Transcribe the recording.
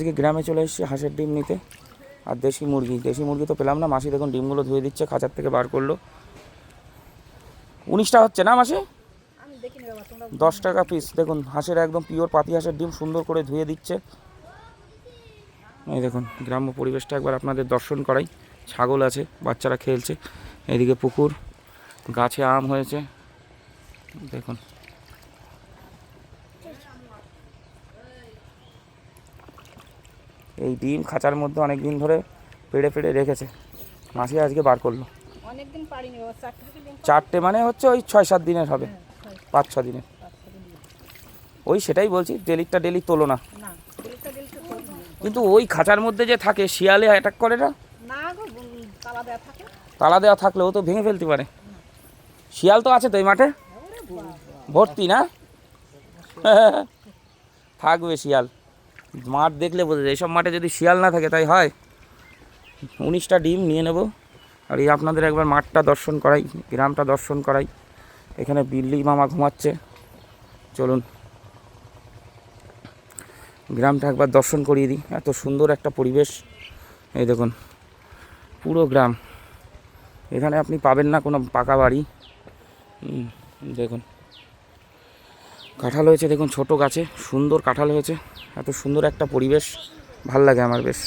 আজকে গ্রামে চলে এসেছি হাঁসের ডিম নিতে। আর দেশি মুরগি তো পেলাম না। মাসি দেখুন ডিমগুলো ধুয়ে দিচ্ছে, খাঁচার থেকে বার করলো। 19টা হচ্ছে না মাসি? 10 টাকা পিস। দেখুন হাঁসের একদম পিওর পাতি হাঁসের ডিম সুন্দর করে ধুয়ে দিচ্ছে। এই দেখুন গ্রাম্য পরিবেশটা একবার আপনাদের দর্শন করাই। ছাগল আছে, বাচ্চারা খেলছে, এদিকে পুকুর, গাছে আম হয়েছে দেখুন। এই ডিম খাঁচার মধ্যে অনেক দিন ধরে পেড়ে পেড়ে রেখেছে, মাসি আজকে বার করলো। অনেকদিন পারিনি বাবা, চারটে মানে হচ্ছে ওই 6-7 দিনের হবে, 5-6 দিনের। ওই সেটাই বলছি, ডেলি তোলো না। কিন্তু ওই খাঁচার মধ্যে যে থাকে, শিয়ালে অ্যাটাক করে না? তালা দেওয়া থাকলেও তো ভেঙে ফেলতে পারে। শিয়াল তো আছে তো এই মাঠে ভর্তি না? থাকবে শিয়াল, মাঠ দেখলে বোঝা যায়। এইসব মাঠে যদি শিয়াল না থাকে তাই হয়? 19টা ডিম নিয়ে নেব। আর এই আপনাদের একবার মাঠটা দর্শন করাই, গ্রামটা দর্শন করাই। এখানে বিল্লি মামা ঘুমাচ্ছে, চলুন গ্রামটা একবার দর্শন করিয়ে দিই। এত সুন্দর একটা পরিবেশ। এই দেখুন পুরো গ্রাম, এখানে আপনি পাবেন না কোনো পাকা বাড়ি। দেখুন কাঁঠাল হয়েছে, দেখুন ছোট গাছে সুন্দর কাঁঠাল হয়েছে। এত সুন্দর একটা পরিবেশ, ভাল লাগে আমার বেশ।